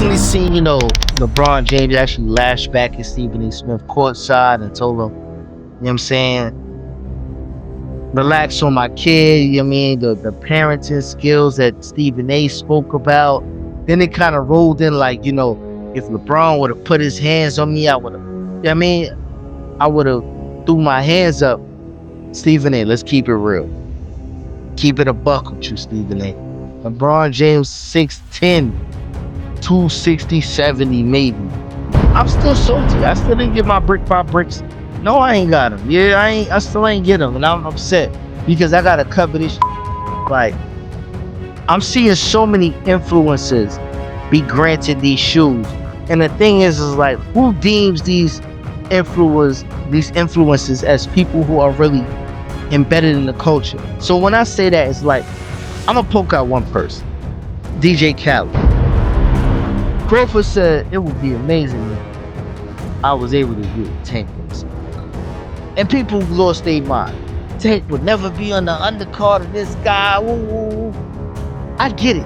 recently seen, LeBron James actually lashed back at Stephen A. Smith courtside and told him, what I'm saying, relax on my kid, the parenting skills that Stephen A spoke about. Then it kind of rolled in like, if LeBron would have put his hands on me, I would have threw my hands up. Stephen A, let's keep it real. Keep it a buck with you, Stephen A. LeBron James 6'10", 260, 70 maybe. I'm still salty. I still didn't get my brick by bricks. No, I ain't got them. Yeah, I still ain't get them, and I'm upset because I gotta cover this. Like, I'm seeing so many influencers be granted these shoes, and the thing is like, who deems these influencers as people who are really embedded in the culture? So when I say that, it's like I'm gonna poke out one person, DJ Khaled. Crawford said it would be amazing if I was able to get Tank. And people lost their mind. Tank would never be on the undercard of this guy. Ooh. I get it.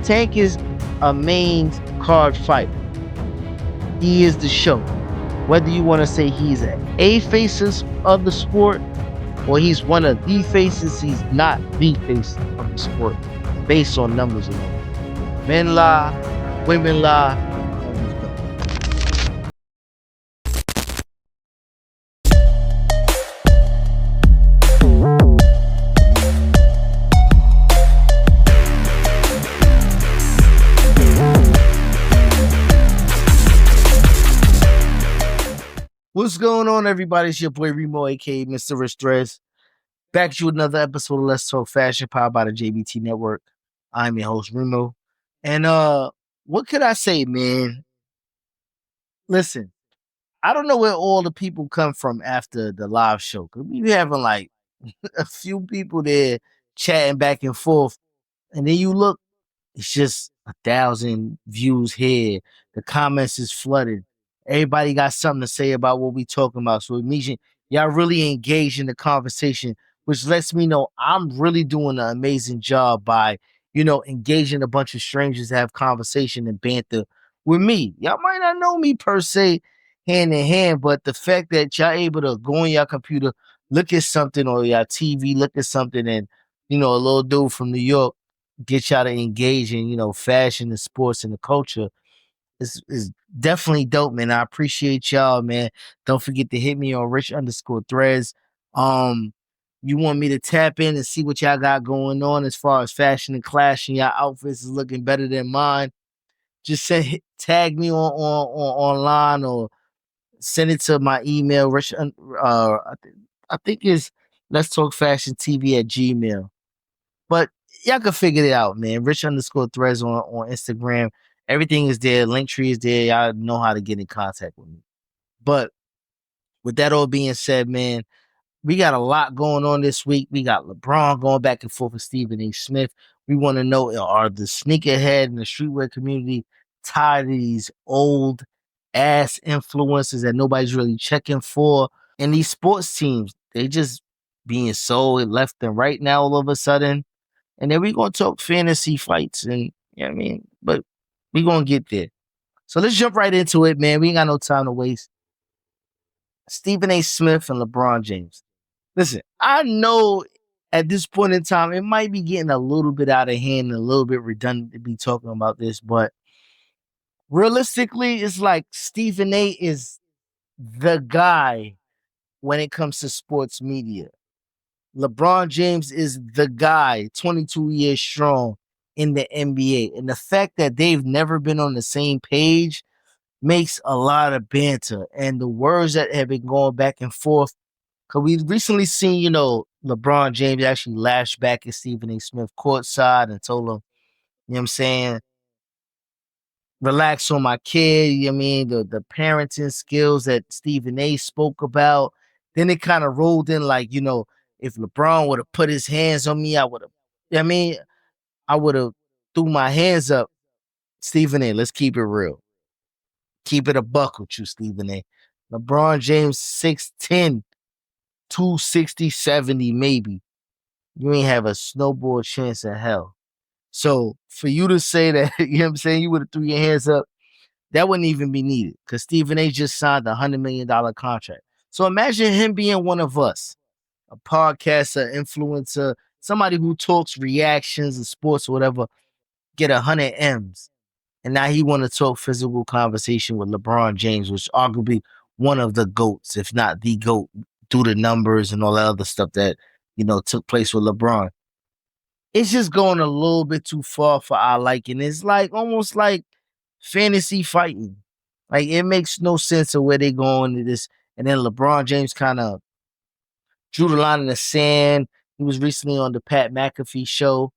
Tank is a main card fighter. He is the show. Whether you want to say he's a face of the sport or he's one of the faces, he's not the face of the sport based on numbers alone. Men lie, women lie. What's going on, everybody? It's your boy Remo, aka Mr. Restress. Back to another episode of Let's Talk Fashion, powered by the JBT Network. I'm your host, Remo. And what could I say, man? Listen, I don't know where all the people come from after the live show. Cause we be having like a few people there chatting back and forth. And then you look, it's just 1,000 views here. The comments is flooded. Everybody got something to say about what we talking about. So it means y'all really engaged in the conversation, which lets me know I'm really doing an amazing job by, engaging a bunch of strangers to have conversation and banter with me. Y'all might not know me per se hand in hand, but the fact that y'all able to go on your computer, look at something, or your TV, look at something, and a little dude from New York get y'all to engage in, fashion and sports and the culture is definitely dope, man. I appreciate y'all, man. Don't forget to hit me on rich_threads. You want me to tap in and see what y'all got going on as far as fashion and Clashin. Y'all outfits is looking better than mine. Just tag me on online or send it to my email. I think it's Let's Talk Fashion TV at Gmail. But y'all can figure it out, man. Rich_threads on Instagram. Everything is there. Linktree is there. Y'all know how to get in contact with me. But with that all being said, man, we got a lot going on this week. We got LeBron going back and forth with Stephen A. Smith. We want to know, are the sneakerhead and the streetwear community tired of these old ass influencers that nobody's really checking for? And these sports teams, they just being sold left and right now all of a sudden. And then we're going to talk fantasy fights and, but we're going to get there. So let's jump right into it, man. We ain't got no time to waste. Stephen A. Smith and LeBron James. Listen, I know at this point in time, it might be getting a little bit out of hand and a little bit redundant to be talking about this, but realistically, it's like Stephen A. is the guy when it comes to sports media. LeBron James is the guy, 22 years strong in the NBA. And the fact that they've never been on the same page makes a lot of banter. And the words that have been going back and forth, because we recently seen, LeBron James actually lash back at Stephen A. Smith courtside and told him, what I'm saying, relax on my kid. The parenting skills that Stephen A. spoke about. Then it kind of rolled in like, if LeBron would have put his hands on me, I would have, I would have threw my hands up. Stephen A., let's keep it real. Keep it a buck with you, Stephen A. LeBron James 6'10", 260, 70 maybe. You ain't have a snowball chance in hell. So for you to say that, you know what I'm saying, you would have threw your hands up, that wouldn't even be needed because Stephen A just signed a $100 million contract. So imagine him being one of us, a podcaster, influencer, somebody who talks reactions and sports or whatever, get 100 M's. And now he want to talk physical conversation with LeBron James, which arguably one of the GOATs, if not the GOAT, through the numbers and all that other stuff that, took place with LeBron. It's just going a little bit too far for our liking. It's like almost like fantasy fighting. Like it makes no sense of where they going to this. And then LeBron James kind of drew the line in the sand. He was recently on the Pat McAfee show.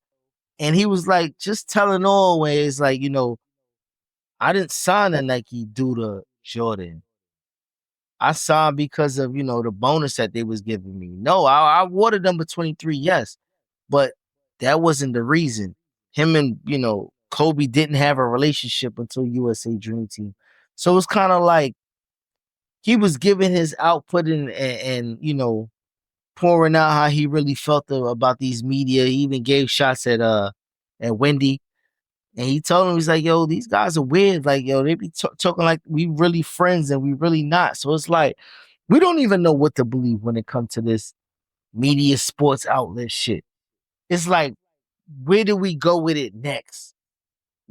And he was like just telling always, like, I didn't sign a Nike due to Jordan. I signed because of, the bonus that they was giving me. No, I awarded number 23, yes. But that wasn't the reason. Him and, Kobe didn't have a relationship until USA Dream Team. So it's kind of like he was giving his output and pouring out how he really felt about these media. He even gave shots at Wendy. And he told him, he's like, yo, these guys are weird. Like, yo, they be talking like we really friends and we really not. So it's like, we don't even know what to believe when it comes to this media sports outlet shit. It's like, where do we go with it next?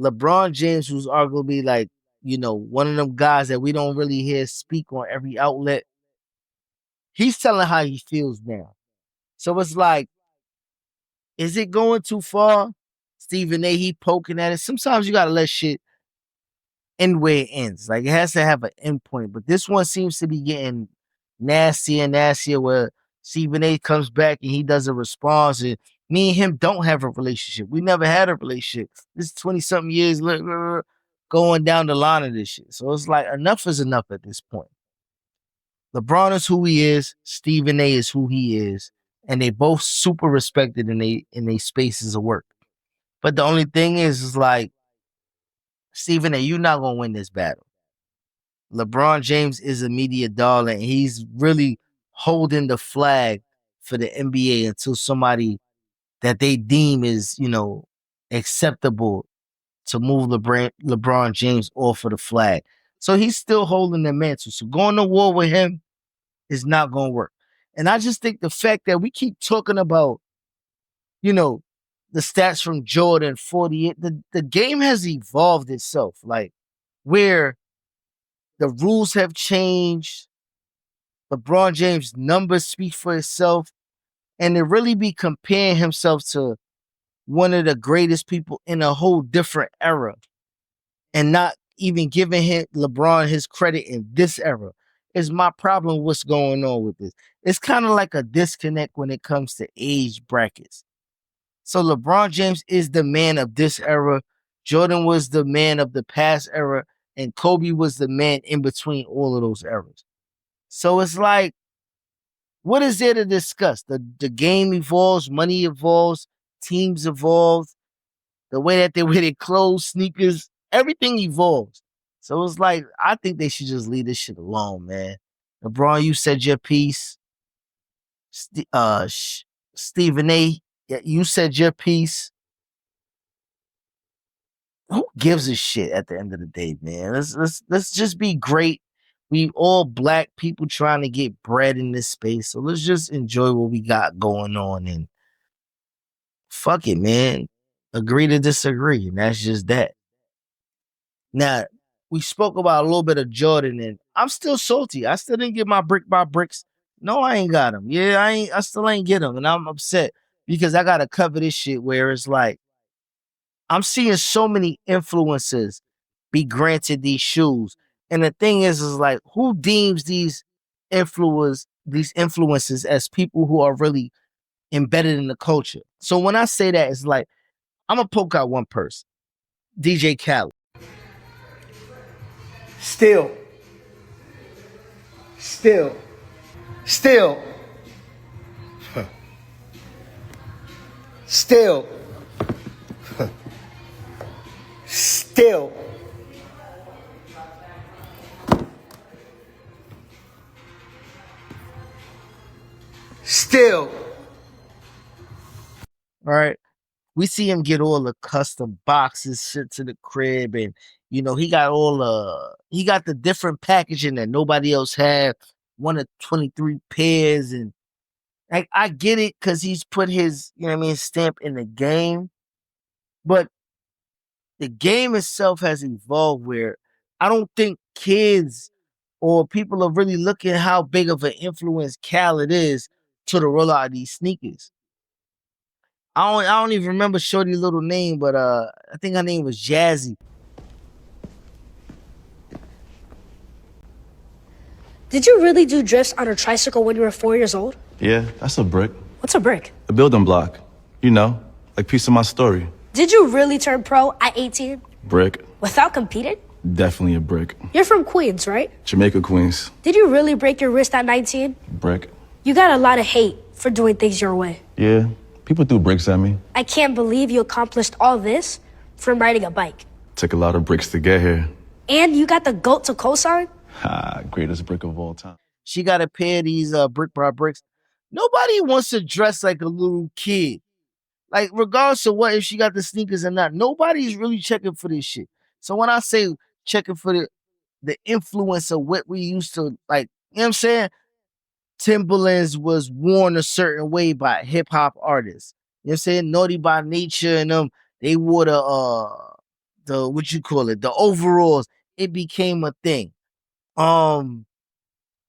LeBron James, who's arguably like, one of them guys that we don't really hear speak on every outlet, he's telling how he feels now. So it's like, is it going too far? Stephen A, he poking at it. Sometimes you gotta let shit end where it ends. Like it has to have an end point. But this one seems to be getting nastier and nastier where Stephen A comes back and he doesn't respond. And me and him don't have a relationship. We never had a relationship. This is 20-something years going down the line of this shit. So it's like enough is enough at this point. LeBron is who he is, Stephen A is who he is, and they both super respected in they spaces of work. But the only thing is like, Stephen A, you're not gonna win this battle. LeBron James is a media darling. He's really holding the flag for the NBA until somebody that they deem is, acceptable to move LeBron James off of the flag. So he's still holding the mantle. So going to war with him is not going to work. And I just think the fact that we keep talking about, you know, the stats from Jordan 48, the game has evolved itself. Like where the rules have changed, LeBron James' numbers speak for itself, and to really be comparing himself to one of the greatest people in a whole different era and not even giving LeBron his credit in this era is my problem with what's going on with this. It's kind of like a disconnect when it comes to age brackets. So LeBron James is the man of this era. Jordan was the man of the past era, and Kobe was the man in between all of those eras. So it's like, what is there to discuss? The game evolves, money evolves, teams evolve, the way that they wear their clothes, sneakers, everything evolves. So it's like, I think they should just leave this shit alone, man. LeBron, you said your piece. Stephen A, you said your piece. Who gives a shit at the end of the day, man? Let's just be great. We all black people trying to get bread in this space. So let's just enjoy what we got going on and fuck it, man. Agree to disagree. And that's just that. Now, we spoke about a little bit of Jordan, and I'm still salty. I still didn't get my brick by bricks. No, I ain't got them. Yeah, I still ain't get them. And I'm upset because I gotta cover this shit where it's like, I'm seeing so many influencers be granted these shoes. And the thing is like, who deems these influencers as people who are really embedded in the culture? So when I say that, it's like, I'm gonna poke out one person, DJ Khaled. Still, still, still, still, still, still. All right. We see him get all the custom boxes shit to the crib, and he got he got the different packaging that nobody else had. One of 23 pairs, and I get it because he's put his stamp in the game, but the game itself has evolved where I don't think kids or people are really looking at how big of an influence Khaled is to the rollout of these sneakers. I don't even remember Shorty's little name, but I think her name was Jazzy. Did you really do drifts on a tricycle when you were 4 years old? Yeah, that's a brick. What's a brick? A building block. You know, like piece of my story. Did you really turn pro at 18? Brick. Without competing? Definitely a brick. You're from Queens, right? Jamaica, Queens. Did you really break your wrist at 19? Brick. You got a lot of hate for doing things your way. Yeah, people threw bricks at me. I can't believe you accomplished all this from riding a bike. Took a lot of bricks to get here. And you got the GOAT to co-sign? Ha, greatest brick of all time. She got a pair of these brick by bricks. Nobody wants to dress like a little kid. Like, regardless of what, if she got the sneakers or not, nobody's really checking for this shit. So when I say checking for the influence of what we used to, like, you know what I'm saying? Timberlands was worn a certain way by hip hop artists. You know what I'm saying? Naughty by Nature and them, they wore the what you call it, the overalls. It became a thing. Some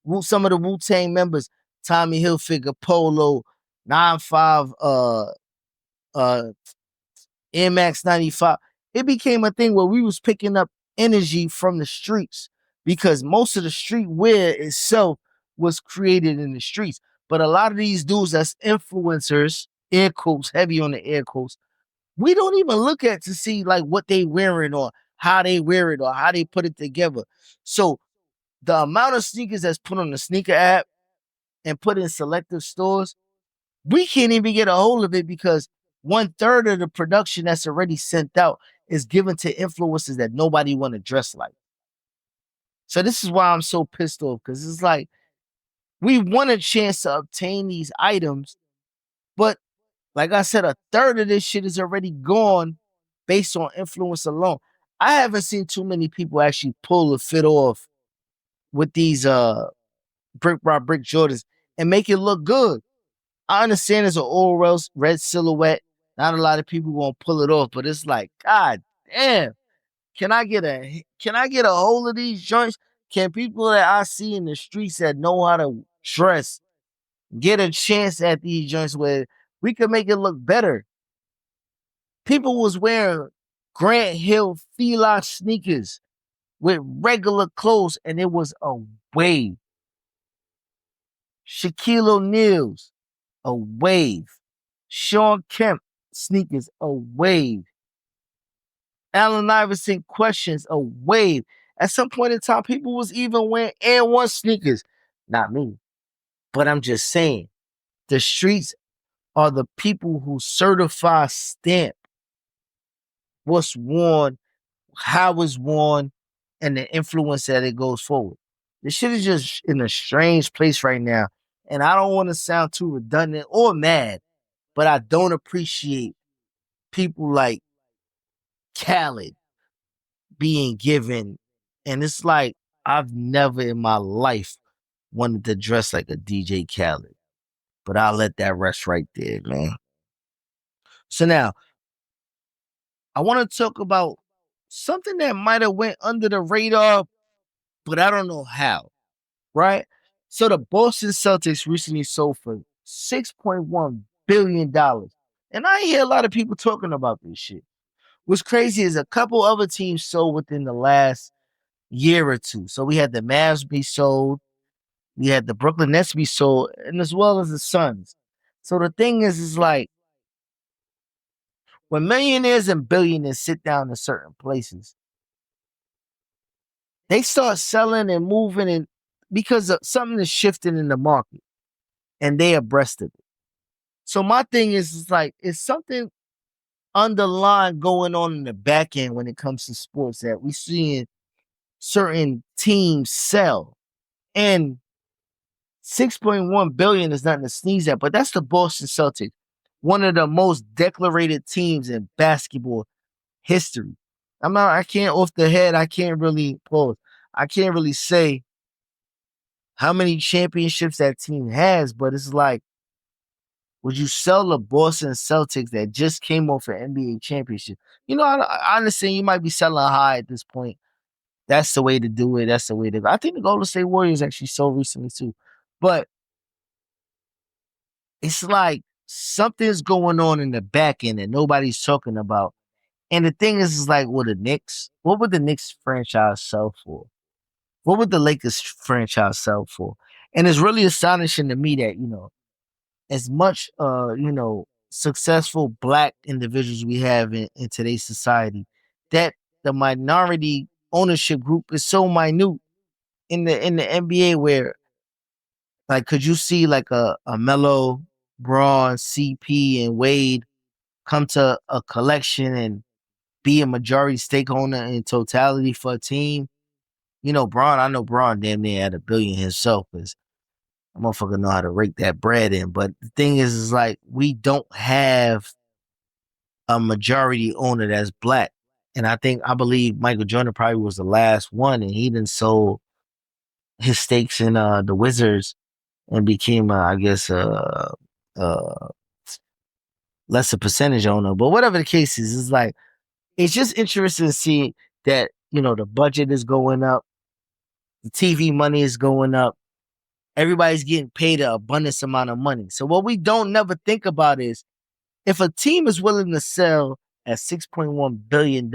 of the Wu-Tang members, Tommy Hilfiger, Polo, 9-5, Air Max 95. It became a thing where we was picking up energy from the streets because most of the streetwear itself was created in the streets. But a lot of these dudes that's influencers, air quotes, heavy on the air quotes, we don't even look at to see like what they wearing or how they wear it or how they put it together. So the amount of sneakers that's put on the sneaker app and put in selective stores, we can't even get a hold of it because 1/3 of the production that's already sent out is given to influencers that nobody want to dress like. So this is why I'm so pissed off because it's like we want a chance to obtain these items, but like I said, 1/3 of this shit is already gone based on influence alone. I haven't seen too many people actually pull the fit off with these brick by brick Jordans and make it look good. I understand it's an all red silhouette. Not a lot of people gonna pull it off, but it's like, God damn. Can I get a hold of these joints? Can people that I see in the streets that know how to dress get a chance at these joints where we can make it look better? People was wearing Grant Hill Fila sneakers with regular clothes, and it was a wave. Shaquille O'Neal's, a wave. Sean Kemp sneakers, a wave. Allen Iverson questions, a wave. At some point in time, people was even wearing Air One sneakers. Not me. But I'm just saying, the streets are the people who certify stamp what's worn, how it's worn, and the influence that it goes forward. This shit is just in a strange place right now. And I don't want to sound too redundant or mad, but I don't appreciate people like Khaled being given. And it's like, I've never in my life wanted to dress like a DJ Khaled. But I'll let that rest right there, man. So now, I want to talk about something that might have went under the radar, but I don't know how, right? So the Boston Celtics recently sold for $6.1 billion. And I hear a lot of people talking about this shit. What's crazy is a couple other teams sold within the last year or two. So we had the Mavs be sold, we had the Brooklyn Nets be sold, and as well as the Suns. So the thing is like when millionaires and billionaires sit down in certain places, they start selling and moving and because of something is shifting in the market and they abreast of it. So my thing is like, it's something underlying going on in the back end when it comes to sports that we seeing certain teams sell. And 6.1 billion is nothing to sneeze at, but that's the Boston Celtics. one of the most decorated teams in basketball history. I can't off the head, I can't really pause. I can't really say how many championships that team has, but it's like, would you sell the Boston Celtics that just came off an NBA championship? I understand you might be selling high at this point. That's the way to do it. That's the way to go. I think the Golden State Warriors actually sold recently too. But it's like something's going on in the back end that nobody's talking about. And the thing is like, what would the Knicks franchise sell for? What would the Lakers franchise sell for? And it's really astonishing to me that, as much successful black individuals we have in today's society, that the minority ownership group is so minute in the NBA where, like, could you see like a Melo, Braun, CP, and Wade come to a collection and be a majority stakeholder in totality for a team? I know Braun damn near had $1 billion himself because a motherfucker know how to rake that bread in. But the thing is like, we don't have a majority owner that's black. And I believe Michael Jordan probably was the last one, and he done sold his stakes in the Wizards and became, I guess, uh, lesser percentage owner. But whatever the case is, it's like, it's just interesting to see that, the budget is going up, the TV money is going up, everybody's getting paid an abundance amount of money. So what we don't never think about is, if a team is willing to sell at $6.1 billion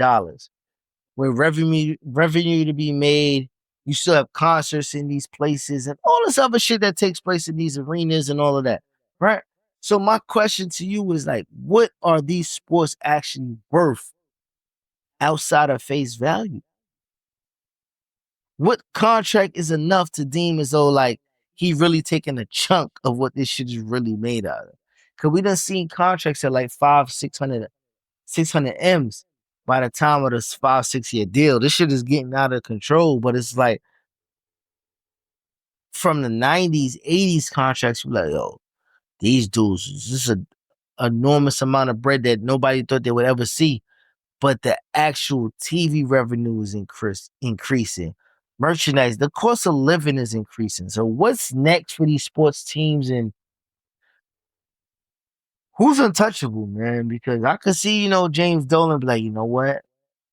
with revenue to be made, you still have concerts in these places and all this other shit that takes place in these arenas and all of that, right? So my question to you is like, what are these sports actually worth outside of face value? What contract is enough to deem as though like he really taking a chunk of what this shit is really made out of? Cause we done seen contracts at like 600 M's by the time of this 5-6 year deal. This shit is getting out of control, but it's like from the 90s, 80s contracts, we're like, yo, these dudes, this is an enormous amount of bread that nobody thought they would ever see. But the actual TV revenue is increasing. Merchandise, the cost of living is increasing. So what's next for these sports teams, and who's untouchable, man? Because I could see, James Dolan be like, you know what?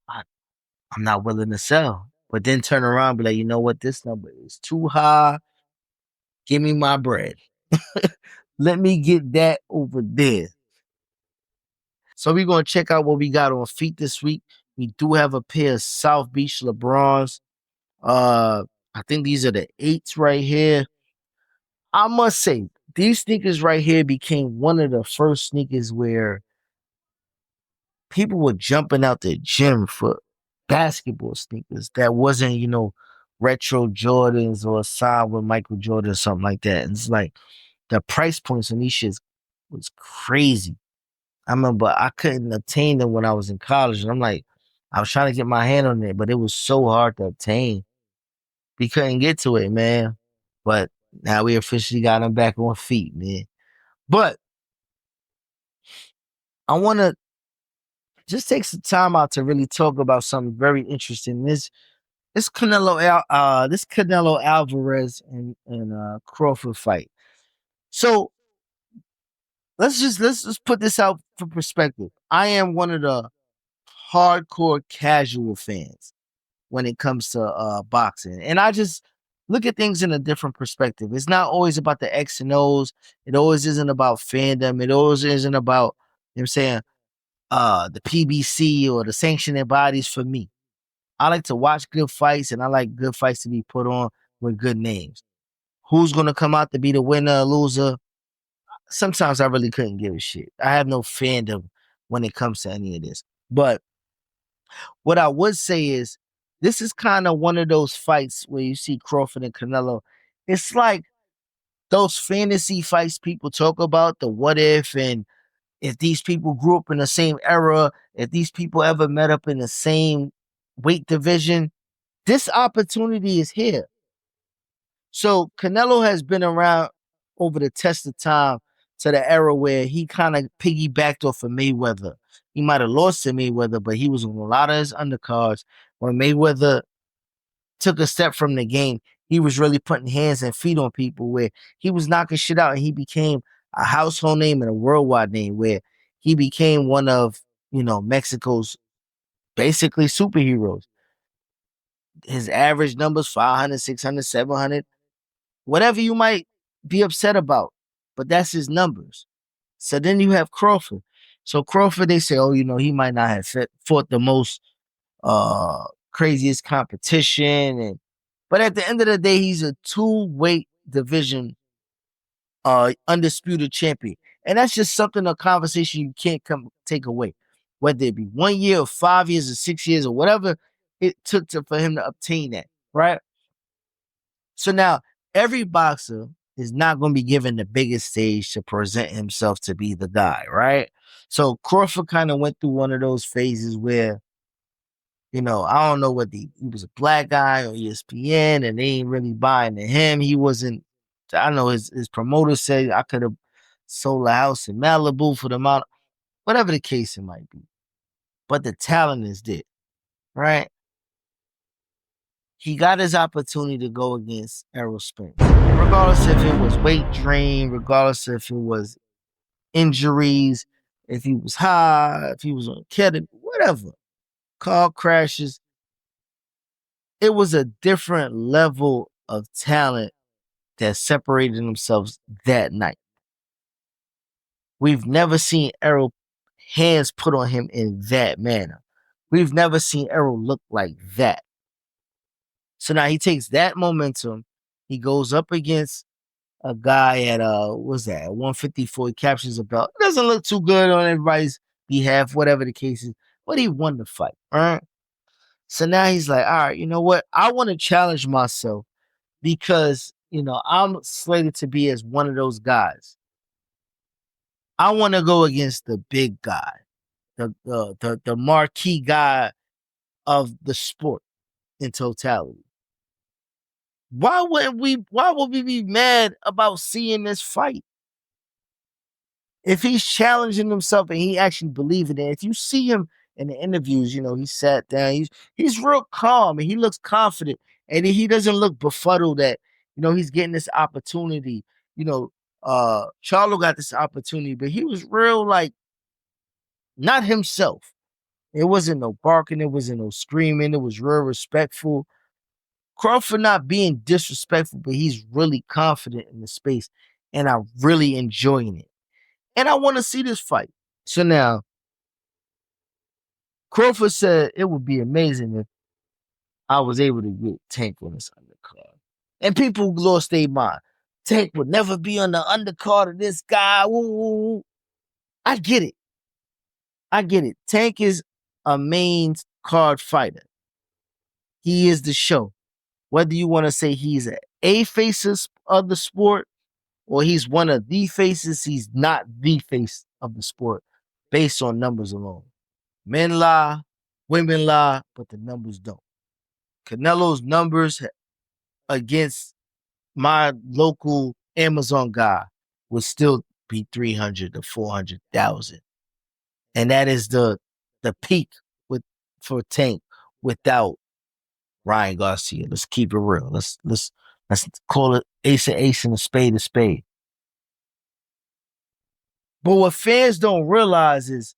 I'm not willing to sell. But then turn around and be like, you know what? This number is too high. Give me my bread. Let me get that over there. So we're going to check out what we got on feet this week. We do have a pair of South Beach LeBrons. I think these are the 8s right here. I must say, these sneakers right here became one of the first sneakers where people were jumping out the gym for basketball sneakers that wasn't, retro Jordans or signed with Michael Jordan or something like that. And it's like the price points on these shits was crazy. I remember I couldn't obtain them when I was in college. And I'm like, I was trying to get my hand on it, but it was so hard to obtain. We couldn't get to it, man. But now we officially got them back on feet, man. But I want to just take some time out to really talk about something very interesting. This Canelo Alvarez and Crawford fight. So let's just put this out for perspective. I am one of the hardcore casual fans when it comes to boxing, and I just look at things in a different perspective. It's not always about the X and O's. It always isn't about fandom. It always isn't about, you know what I'm saying, the PBC or the sanctioning bodies. For me, I like to watch good fights, and I like good fights to be put on with good names. Who's gonna come out to be the winner or loser? Sometimes I really couldn't give a shit. I have no fandom when it comes to any of this. But what I would say is, this is kind of one of those fights where you see Crawford and Canelo. It's like those fantasy fights people talk about, the what if, and if these people grew up in the same era, if these people ever met up in the same weight division. This opportunity is here. So Canelo has been around over the test of time to the era where he kind of piggybacked off of Mayweather. He might have lost to Mayweather, but he was on a lot of his undercards. When Mayweather took a step from the game, he was really putting hands and feet on people where he was knocking shit out and he became a household name and a worldwide name where he became one of, Mexico's basically superheroes. His average numbers 500, 600, 700, whatever you might be upset about, but that's his numbers. So then you have Crawford. So Crawford, they say, oh, he might not have fought the most craziest competition, but at the end of the day, he's a 2-weight division undisputed champion. And that's just something, a conversation you can't take away. Whether it be 1 year or 5 years or 6 years or whatever it took for him to obtain that, right? So now every boxer is not going to be given the biggest stage to present himself to be the guy, right? So Crawford kind of went through one of those phases where, I don't know whether he was a black guy on ESPN and they ain't really buying to him. He wasn't, I know his promoter said I could have sold a house in Malibu for the amount, whatever the case it might be. But the talent is there, right? He got his opportunity to go against Errol Spence. Regardless if it was weight drain, regardless if it was injuries, if he was high, if he was on ketamine, whatever, car crashes, it was a different level of talent that separated themselves that night. We've never seen Errol hands put on him in that manner. We've never seen Errol look like that. So now he takes that momentum. He goes up against a guy at what's that? At 154, he captures a belt. It doesn't look too good on everybody's behalf, whatever the case is, but he won the fight. All right. So now he's like, all right, you know what? I want to challenge myself because I'm slated to be as one of those guys. I want to go against the big guy, the marquee guy of the sport in totality. Why would we be mad about seeing this fight? If he's challenging himself and he actually believes in it, if you see him in the interviews, he sat down, he's real calm and he looks confident and he doesn't look befuddled that, he's getting this opportunity. Charlo got this opportunity, but he was real like not himself. It wasn't no barking, it wasn't no screaming, it was real respectful. Crawford not being disrespectful, but he's really confident in the space and I'm really enjoying it. And I want to see this fight. So now, Crawford said it would be amazing if I was able to get Tank on this undercard. And people lost their mind. Tank would never be on the undercard of this guy. Woo. I get it. Tank is a main card fighter. He is the show. Whether you want to say he's a face of the sport or he's one of the faces, he's not the face of the sport based on numbers alone. Men lie, women lie, but the numbers don't. Canelo's numbers against my local Amazon guy would still be 300 to 400,000. And that is the peak for Tank without Ryan Garcia. Let's keep it real. Let's call it ace and a spade. But what fans don't realize is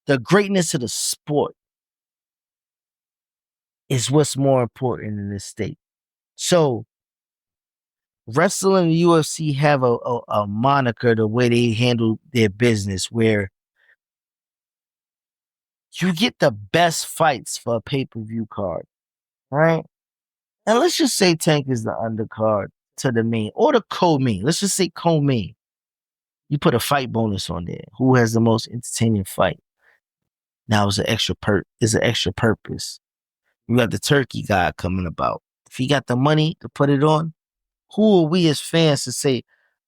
the greatness of the sport is what's more important in this state. So wrestling and UFC have a moniker, the way they handle their business, where you get the best fights for a pay-per-view card, right? And let's just say Tank is the undercard to the main or the co-main. Let's just say co-main. You put a fight bonus on there. Who has the most entertaining fight? Now it's an extra purpose. You got the turkey guy coming about. If he got the money to put it on, who are we as fans to say,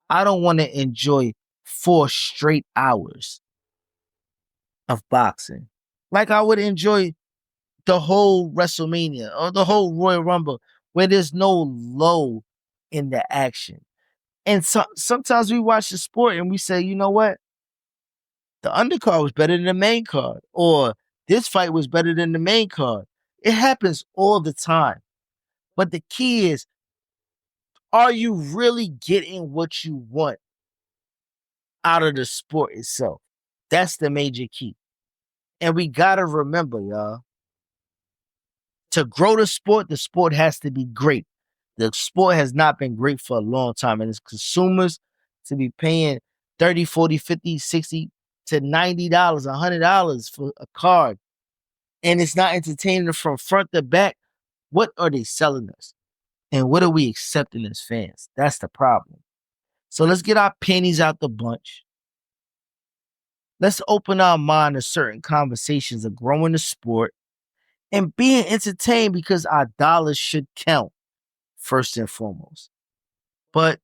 I don't want to enjoy 4 straight hours of boxing like I would enjoy the whole WrestleMania or the whole Royal Rumble where there's no low in the action. And sometimes we watch the sport and we say, you know what? The undercard was better than the main card, or this fight was better than the main card. It happens all the time. But the key is, are you really getting what you want out of the sport itself? That's the major key. And we got to remember, y'all, to grow the sport has to be great. The sport has not been great for a long time. And as consumers, to be paying 30, 40, 50, 60 to $90, $100 for a card, and it's not entertaining from front to back, what are they selling us? And what are we accepting as fans? That's the problem. So let's get our panties out the bunch. Let's open our mind to certain conversations of growing the sport and being entertained, because our dollars should count first and foremost. But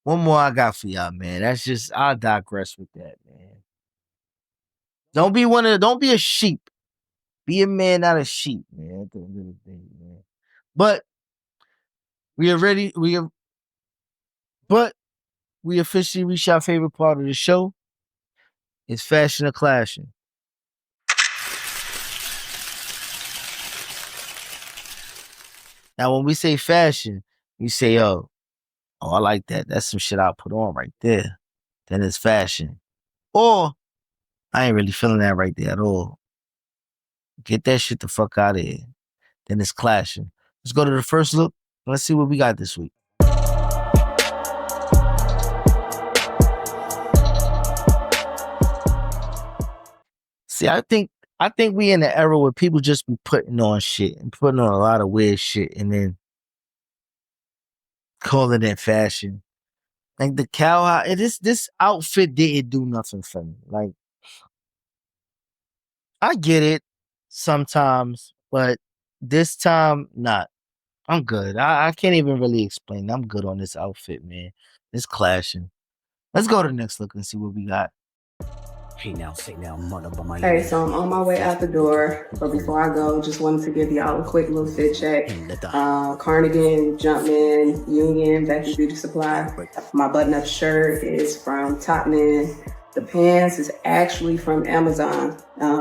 one more I got for y'all, man. That's just, I'll digress with that, man. Don't be a sheep. Be a man, not a sheep, man. At the end of the day, man. But we officially reached our favorite part of the show. It's fashion or clashing. Now, when we say fashion, we say, oh, I like that. That's some shit I'll put on right there. Then it's fashion. Or, I ain't really feeling that right there at all. Get that shit the fuck out of here. Then it's clashing. Let's go to the first look. Let's see what we got this week. See, I think we in an era where people just be putting on shit and putting on a lot of weird shit and then calling it fashion. Like the cowhide, this outfit didn't do nothing for me. Like, I get it sometimes, but this time, not. I'm good. I can't even really explain. I'm good on this outfit, man. It's clashing. Let's go to the next look and see what we got. Hey, so I'm on my way out the door, but before I go, just wanted to give y'all a quick little fit check. Cardigan, Jumpman, Union, Becky Beauty Supply. My button-up shirt is from Topman. The pants is actually from Amazon.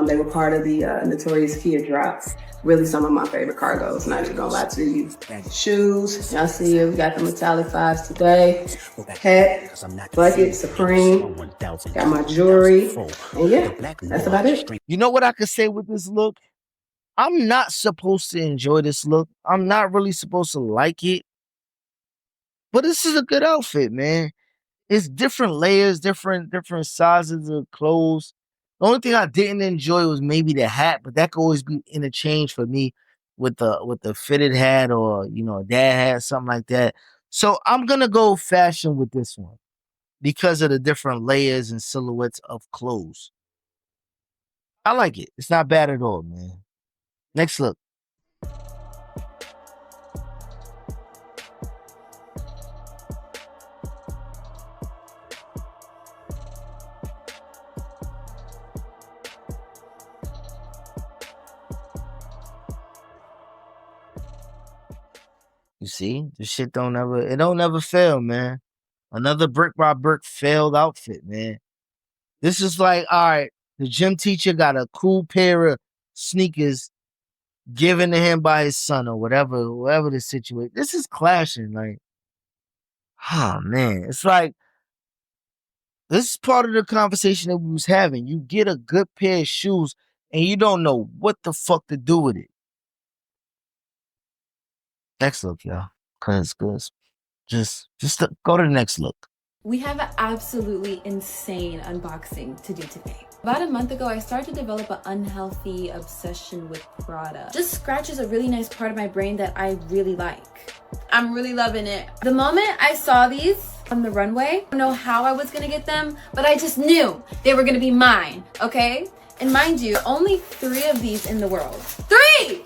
They were part of the Notorious Kia drops. Really some of my favorite cargos, not even gonna lie to you. Shoes, y'all see it, we got the metallic 5s today. Hat, bucket, Supreme, got my jewelry, and yeah, that's about it. You know what I could say with this look? I'm not supposed to enjoy this look. I'm not really supposed to like it. But this is a good outfit, man. It's different layers, different sizes of clothes. The only thing I didn't enjoy was maybe the hat, but that could always be interchanged for me with the fitted hat, or a dad hat, something like that. So I'm gonna go fashion with this one because of the different layers and silhouettes of clothes. I like it. It's not bad at all, man. Next look. You see, this shit don't never fail, man. Another brick by brick failed outfit, man. This is like, all right, the gym teacher got a cool pair of sneakers given to him by his son, or whatever the situation. This is clashing, like, oh man. It's like, this is part of the conversation that we was having. You get a good pair of shoes and you don't know what the fuck to do with it. Next look, y'all. Cause just go to the next look. We have an absolutely insane unboxing to do today. About a month ago, I started to develop an unhealthy obsession with Prada. Just scratches a really nice part of my brain that I really like. I'm really loving it. The moment I saw these on the runway, I don't know how I was gonna get them, but I just knew they were gonna be mine, okay? And mind you, only 3 of these in the world. 3!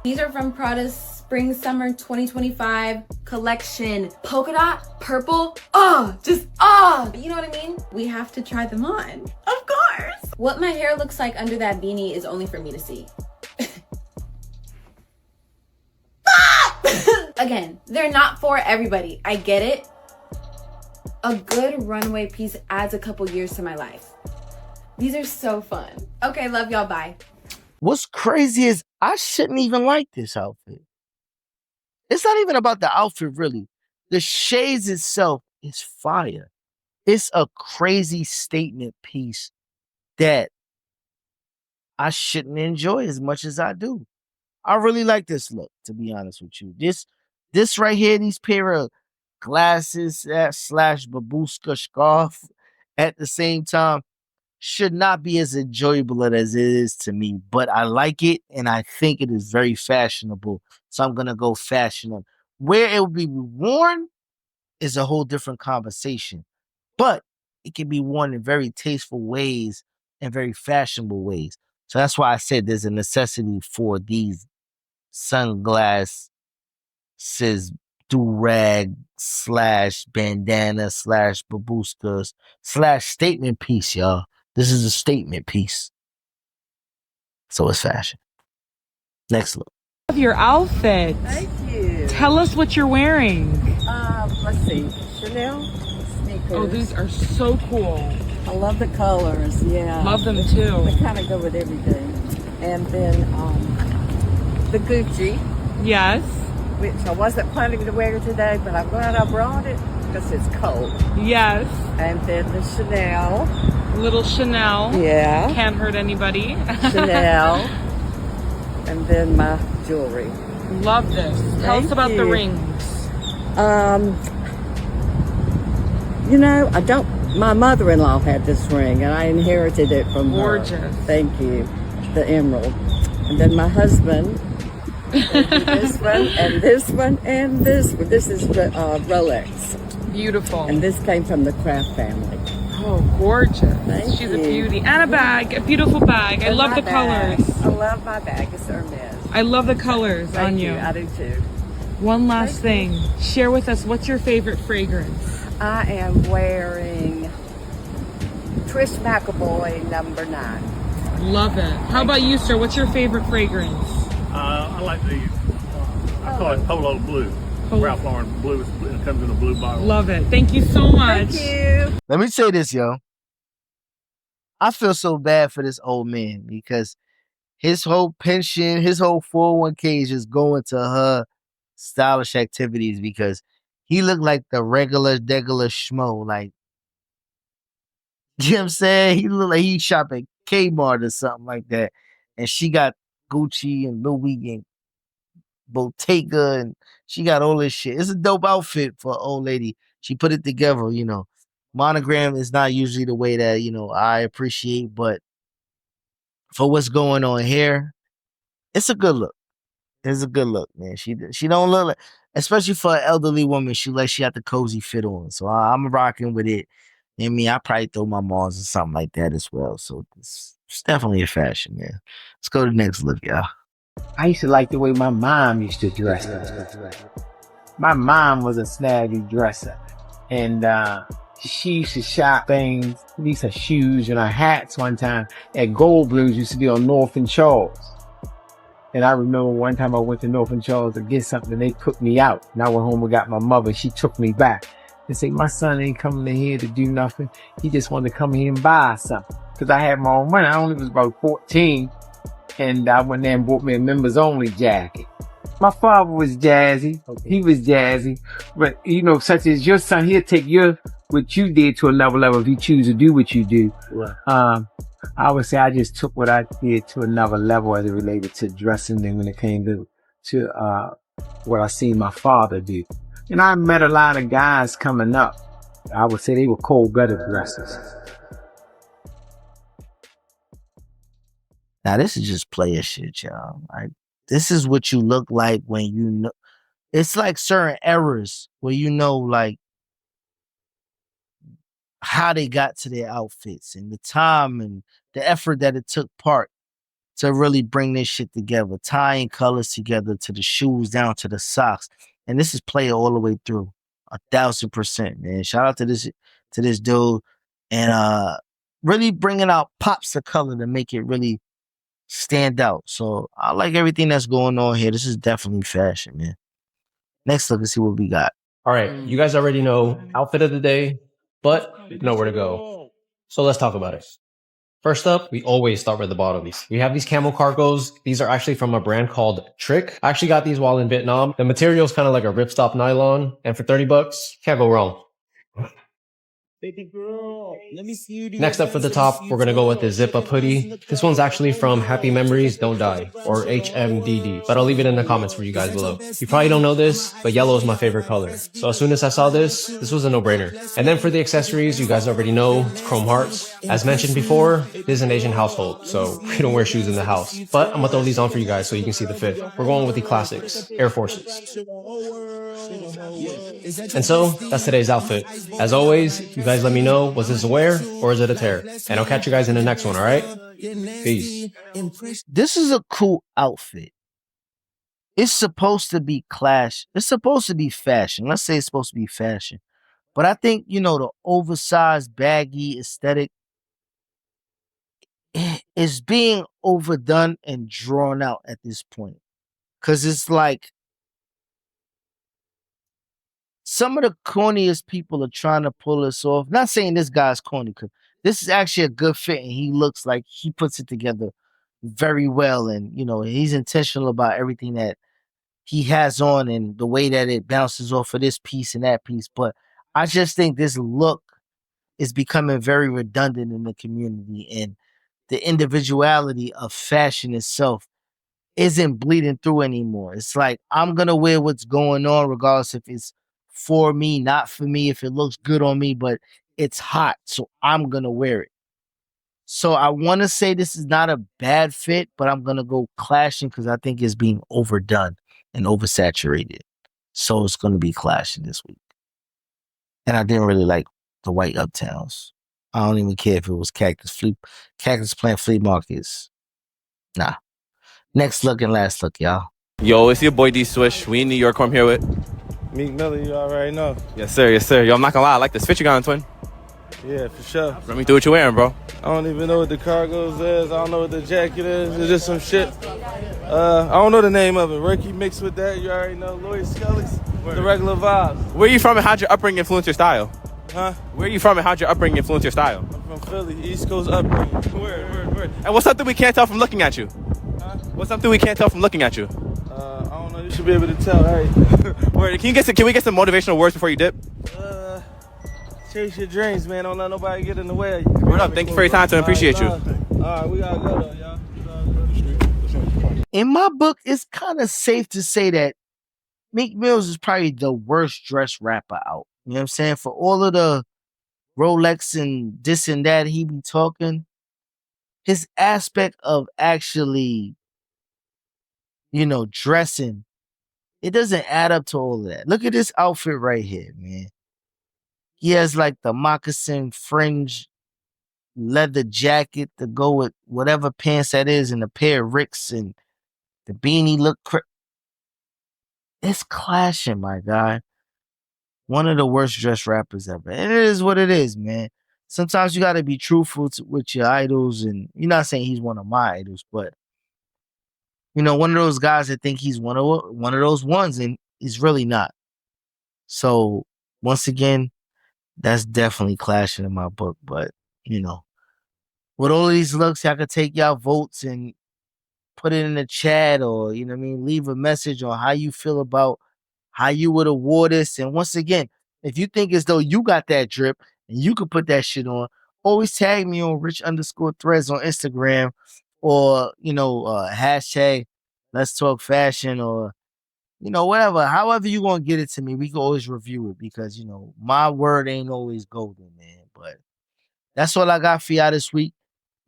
These are from Prada's Spring Summer 2025 collection. Polka dot, purple, you know what I mean? We have to try them on, of course. What my hair looks like under that beanie is only for me to see. Again, they're not for everybody. I get it. A good runway piece adds a couple years to my life. These are so fun. Okay, love y'all. Bye. What's crazy is I shouldn't even like this outfit. It's not even about the outfit, really. The shades itself is fire. It's a crazy statement piece that I shouldn't enjoy as much as I do. I really like this look, to be honest with you. This right here, these pair of glasses slash babushka scarf at the same time should not be as enjoyable as it is to me, but I like it and I think it is very fashionable. So I'm gonna go fashionable. Where it will be worn is a whole different conversation, but it can be worn in very tasteful ways and very fashionable ways. So that's why I said there's a necessity for these sunglasses, do-rag slash bandana slash babushkas slash statement piece, y'all. This is a statement piece. So it's fashion. Next look. Love your outfit. Thank you. Tell us what you're wearing. Let's see. Chanel sneakers. Oh, these are so cool. I love the colors. Yeah. Love them too. They kind of go with everything. And then the Gucci, Yes. which I wasn't planning to wear today, but I'm glad I brought it because it's cold. Yes. And then the Chanel. Little Chanel. Yeah. Can't hurt anybody. Chanel. And then my jewelry. Love this. Tell us Thank about the you. rings. You know, my mother-in-law had this ring and I inherited it from her. Gorgeous. Thank you. The emerald. And then my husband, this one, and this one, and this one. This is Rolex. Beautiful. And this came from the Kraft family. Oh, gorgeous. Thank She's you. a beauty. And a bag. A beautiful bag. I And love my the bag. colors. I love my bag. It's Hermes. I love the colors Thank on you. you. I do too. One last thing. Share with us, what's your favorite fragrance? I am wearing Trish McAvoy number 9. Love it. How about you, sir? What's your favorite fragrance? I like the, I call it Polo Blue. Ralph Lauren Blue. It comes in a blue bottle. Love it. Thank you so much. Thank you. Let me say this, yo. I feel so bad for this old man because his whole pension, his whole 401k is just going to her stylish activities because he looked like the regular schmo. Like, you know what I'm saying? He looked like he shop at Kmart or something like that. And she got Gucci and Louis and Bottega and she got all this shit. It's a dope outfit for an old lady. She put it together, you know. Monogram is not usually the way that, you know, I appreciate, but for what's going on here, it's a good look. It's a good look, man. She don't look like, especially for an elderly woman, she got the cozy fit on. So I'm rocking with it. I mean, I probably throw my Mars or something like that as well. So it's definitely a fashion, man. Let's go to the next look, y'all. I used to like the way my mom used to dress. My mom was a snazzy dresser. And she used to shop things, these are shoes and her hats one time at Gold Blues used to be on North and Charles. And I remember one time I went to North and Charles to get something, they put me out. And I went home and got my mother, she took me back. They say, my son ain't coming in here to do nothing. He just wanted to come here and buy something. Cause I had my own money. I only was about 14. And I went there and bought me a members only jacket. My father was jazzy. He was jazzy. But, you know, such as your son, he'll take what you did to another level if you choose to do what you do. Right. I would say I just took what I did to another level as it related to dressing and when it came to what I seen my father do. And I met a lot of guys coming up. I would say they were cold-blooded dressers. Now, this is just player shit, y'all. Like, this is what you look like when you know. It's like certain errors where you know, like, how they got to their outfits and the time and the effort that it took part to really bring this shit together, tying colors together to the shoes down to the socks. And this is player all the way through, 1000%, man. Shout out to this dude. And really bringing out pops of color to make it really stand out. So I like everything that's going on here. This is definitely fashion, man. Next look and see what we got. All right, you guys already know outfit of the day, but nowhere to go. So let's talk about it. First up, we always start with the bottoms. We have these camel cargos. These are actually from a brand called Trick. I actually got these while in Vietnam. The material is kind of like a ripstop nylon, and for 30 bucks, can't go wrong. Baby girl, let me see you. Next up for the top, we're gonna go with the zip up hoodie. This one's actually from Happy Memories Don't Die, or HMDD, but I'll leave it in the comments for you guys below. You probably don't know this, but yellow is my favorite color. So as soon as I saw this was a no-brainer. And then for the accessories, you guys already know, it's chrome hearts. As mentioned before, this is an Asian household, so we don't wear shoes in the house. But I'm gonna throw these on for you guys so you can see the fit. We're going with the classics, Air Forces. And so, that's today's outfit. As always, you guys let me know, was this a wear or is it a tear? And I'll catch you guys in the next one, alright? Peace. This is a cool outfit. It's supposed to be clash. It's supposed to be fashion. Let's say it's supposed to be fashion. But I think, the oversized, baggy aesthetic is being overdone and drawn out at this point. Because it's like some of the corniest people are trying to pull this off. Not saying this guy's corny, because this is actually a good fit and he looks like he puts it together very well. And, he's intentional about everything that he has on and the way that it bounces off of this piece and that piece. But I just think this look is becoming very redundant in the community, and the individuality of fashion itself isn't bleeding through anymore. It's like, I'm going to wear what's going on regardless if it's for me, not for me, if it looks good on me, but it's hot, so I'm going to wear it. So I want to say this is not a bad fit, but I'm going to go Clashin because I think it's being overdone and oversaturated. So it's going to be Clashin this week. And I didn't really like the white Uptowns. I don't even care if it was Cactus Plant Flea Markets. Nah. Next look and last look, y'all. Yo, it's your boy D Swish. We in New York. I'm here with Meek Miller, you already know. Yes, sir. Yes, sir. Yo, I'm not gonna lie. I like this fit you got on, twin. Yeah, for sure. Run me through what you're wearing, bro. I don't even know what the cargos is. I don't know what the jacket is. It's just some shit. I don't know the name of it. Ricky mixed with that. You already know. Lloyd Skelly's. The regular vibes. Where you from and how'd your upbringing influence your style? Huh? Where you from and how'd your upbringing influence your style? I'm from Philly. East Coast upbringing. Word. And what's something we can't tell from looking at you? Huh? What's something we can't tell from looking at you? I don't know. You should be able to tell, right? Word. Can we get some motivational words before you dip? Chase your dreams, man. Don't let nobody get in the way. Word up. Thank you for your time, twin. Appreciate you. All right, we gotta go though, y'all. In my book, it's kind of safe to say that Meek Mills is probably the worst dressed rapper out. You know what I'm saying? For all of the Rolex and this and that he be talking, his aspect of actually, dressing, it doesn't add up to all of that. Look at this outfit right here, man. He has like the moccasin fringe leather jacket to go with whatever pants that is, and a pair of Ricks, and the beanie look it's clashing, my guy. One of the worst dressed rappers ever. And it is what it is, man. Sometimes you got to be truthful with your idols, and you're not saying he's one of my idols, but one of those guys that think he's one of those ones, and he's really not. So once again, that's definitely clashing in my book. But with all of these looks, I could take y'all votes and put it in the chat, or leave a message on how you feel about how you would award this. And once again, if you think as though you got that drip and you could put that shit on, always tag me on rich_threads on Instagram, or hashtag Let's Talk Fashion, or whatever. However you gonna get it to me, we can always review it, because my word ain't always golden, man. But that's all I got for y'all this week.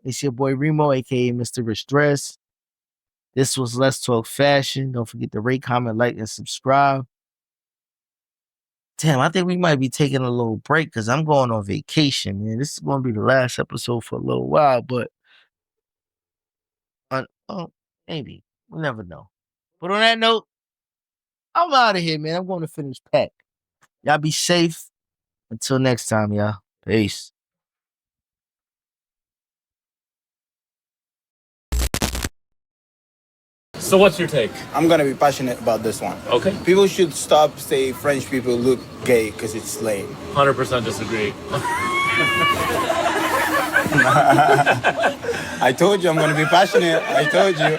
It's your boy Remo, aka Mr. Rich Dress. This was Let's Talk Fashion. Don't forget to rate, comment, like, and subscribe. Damn, I think we might be taking a little break because I'm going on vacation, man. This is going to be the last episode for a little while, but maybe. We never know. But on that note, I'm out of here, man. I'm going to finish pack. Y'all be safe. Until next time, y'all. Peace. So what's your take? I'm gonna be passionate about this one. Okay. People should stop saying French people look gay because it's lame. 100% disagree. I told you I'm gonna be passionate. I told you.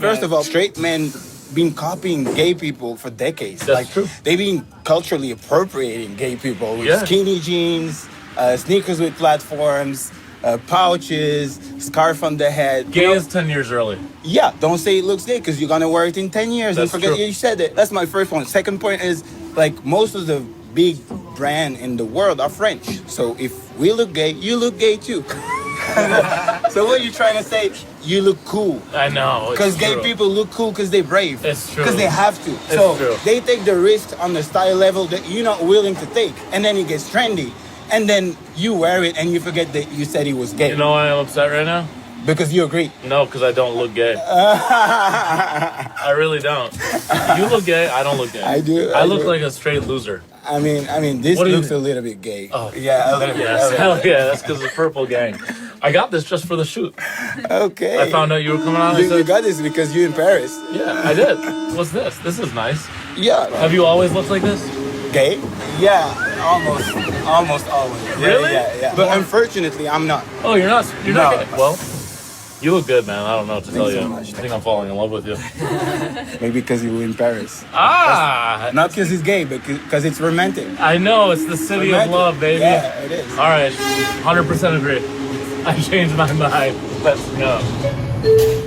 First of all, straight men been copying gay people for decades. That's true. They've been culturally appropriating gay people with Yeah. skinny jeans, sneakers with platforms, pouches, scarf on the head. Gay is 10 years early. Yeah, don't say it looks gay because you're gonna wear it in 10 years That's and forget true. you said it. That's my first point. Second point is, like, most of the big brand in the world are French. So if we look gay, you look gay too. So what are you trying to say? You look cool. I know. Because gay people look cool because they're brave. It's true. Because they have to. It's So true. they take the risk on the style level that you're not willing to take. And then it gets trendy. And then you wear it and you forget that you said he was gay. You know why I'm upset right now? Because you agree. No, because I don't look gay. I really don't. You look gay, I don't look gay. I do. I look like a straight loser. I mean, this What do you looks a think? little bit gay. Oh, yeah, a little bit. yes. Hell yeah, that's because of Purple Gang. I got this just for the shoot. Okay. I found out you were coming on. You got this because you're in Paris. Yeah, I did. What's this? This is nice. Yeah. Have you always looked like this? Gay? Yeah, almost always. Yeah, Really? Yeah. But unfortunately, I'm not. Oh, you're not. You're not No. gay. Well, you look good, man. I don't know what to tell you. so much. I think I'm falling in love with you. Maybe because you were in Paris. Ah! Not because it's gay, but because it's romantic. I know, it's the city Romantic. of love, baby. Yeah, it is. All right, 100% agree. I changed my mind. Let's go.